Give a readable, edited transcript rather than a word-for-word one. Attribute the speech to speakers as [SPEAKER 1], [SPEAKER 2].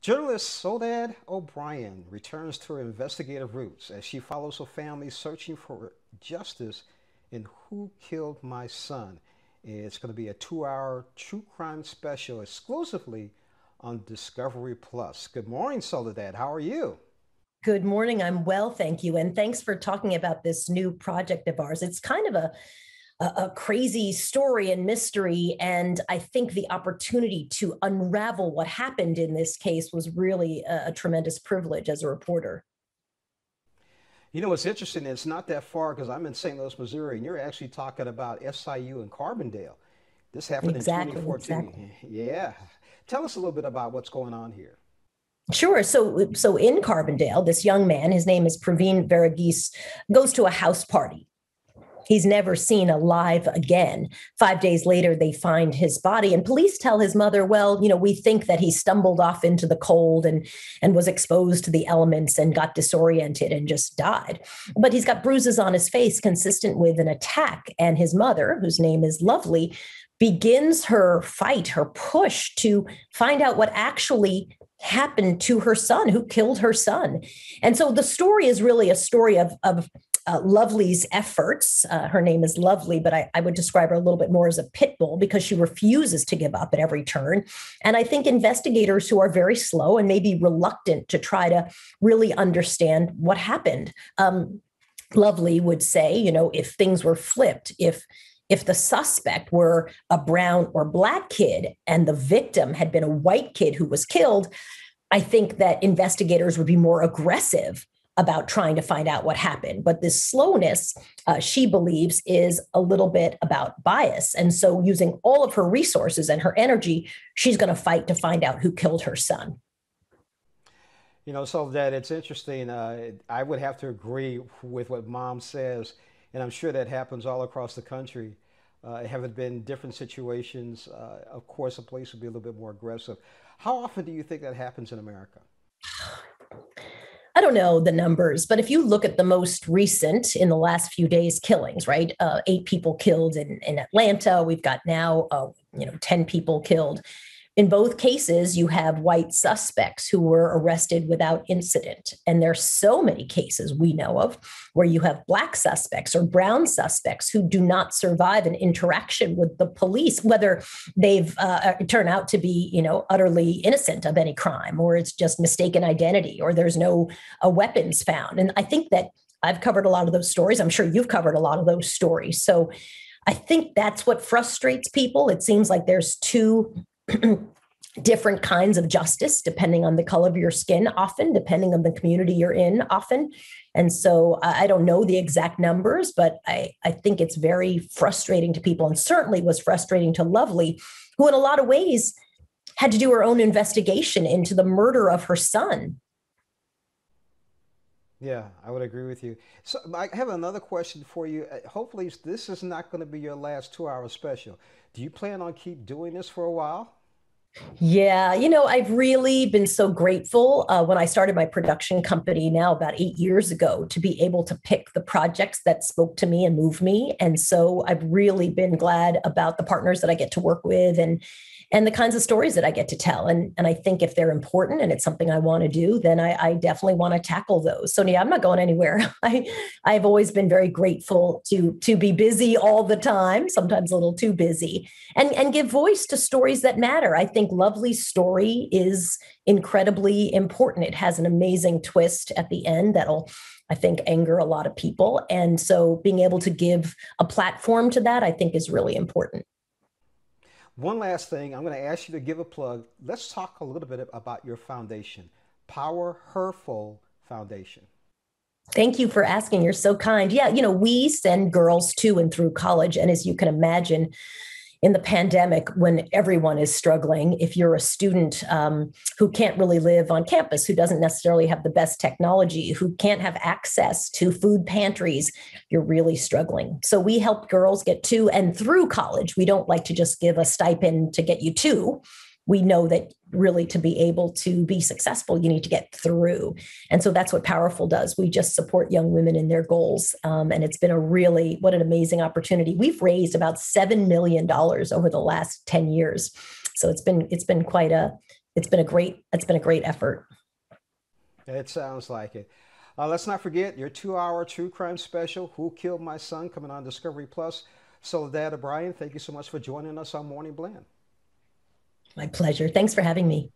[SPEAKER 1] Journalist Soledad O'Brien returns to her investigative roots as she follows her family searching for justice in Who Killed My Son. It's going to be a 2 hour true crime special exclusively on Discovery Plus. Good morning, Soledad. How are you?
[SPEAKER 2] Good morning. I'm well, thank you. And thanks for talking about this new project of ours. It's kind of a crazy story and mystery. And I think the opportunity to unravel what happened in this case was really a tremendous privilege as a reporter.
[SPEAKER 1] You know what's interesting? It's not that far because I'm in St. Louis, Missouri, and you're actually talking about SIU and Carbondale. This happened in
[SPEAKER 2] Exactly, exactly.
[SPEAKER 1] 2014. Yeah. Tell us a little bit about what's going on here.
[SPEAKER 2] Sure. So in Carbondale, this young man, his name is Praveen Varagis, goes to a house party. He's never seen alive again. 5 days later, they find his body, and police tell his mother, well, we think that he stumbled off into the cold and was exposed to the elements and got disoriented and just died. But he's got bruises on his face consistent with an attack. And his mother, whose name is Lovely, begins her fight, her push to find out what actually happened to her son, who killed her son. And so the story is really a story of Lovely's efforts. Her name is Lovely, but I would describe her a little bit more as a pit bull because she refuses to give up at every turn. And I think investigators who are very slow and maybe reluctant to try to really understand what happened. Lovely would say, if things were flipped, if the suspect were a brown or black kid and the victim had been a white kid who was killed, I think that investigators would be more aggressive about trying to find out what happened. But this slowness, she believes, is a little bit about bias. And so using all of her resources and her energy, she's going to fight to find out who killed her son.
[SPEAKER 1] So that it's interesting. I would have to agree with what mom says, and I'm sure that happens all across the country. Have it been different situations? Of course, the police would be a little bit more aggressive. How often do you think that happens in America?
[SPEAKER 2] I don't know the numbers, but if you look at the most recent in the last few days killings, right? 8 people killed in Atlanta. We've got now, 10 people killed. In both cases, you have white suspects who were arrested without incident. And there's so many cases we know of where you have black suspects or brown suspects who do not survive an interaction with the police, whether they've turned out to be, utterly innocent of any crime, or it's just mistaken identity, or there's no weapons found. And I think that I've covered a lot of those stories. I'm sure you've covered a lot of those stories. So I think that's what frustrates people. It seems like there's two different kinds of justice depending on the color of your skin, often depending on the community you're in, often. And so I don't know the exact numbers, but I think it's very frustrating to people, and certainly was frustrating to Lovely, who in a lot of ways had to do her own investigation into the murder of her son.
[SPEAKER 1] Yeah, I would agree with you. So I have another question for you. Hopefully, this is not going to be your last 2 hour special. Do you plan on keep doing this for a while?
[SPEAKER 2] Yeah, I've really been so grateful when I started my production company now about 8 years ago to be able to pick the projects that spoke to me and moved me. And so I've really been glad about the partners that I get to work with and the kinds of stories that I get to tell. And I think if they're important and it's something I want to do, then I definitely want to tackle those. So yeah, I'm not going anywhere. I've always been very grateful to be busy all the time, sometimes a little too busy, and give voice to stories that matter. I think Lovely's story is incredibly important. It has an amazing twist at the end that'll, I think, anger a lot of people. And so being able to give a platform to that, I think, is really important.
[SPEAKER 1] One last thing, I'm going to ask you to give a plug. Let's talk a little bit about your foundation, Power Herful Foundation.
[SPEAKER 2] Thank you for asking. You're so kind. Yeah, we send girls to and through college. And as you can imagine, in the pandemic, when everyone is struggling, if you're a student who can't really live on campus, who doesn't necessarily have the best technology, who can't have access to food pantries, you're really struggling. So we help girls get to and through college. We don't like to just give a stipend to get you to. We know that really to be able to be successful, you need to get through. And so that's what Powerful does. We just support young women in their goals. And it's been what an amazing opportunity. We've raised about $7 million over the last 10 years. So it's been It's been a great effort.
[SPEAKER 1] It sounds like it. Let's not forget your 2 hour true crime special, Who Killed My Son, coming on Discovery Plus. Soledad O'Brien, thank you so much for joining us on Morning Blend.
[SPEAKER 2] My pleasure. Thanks for having me.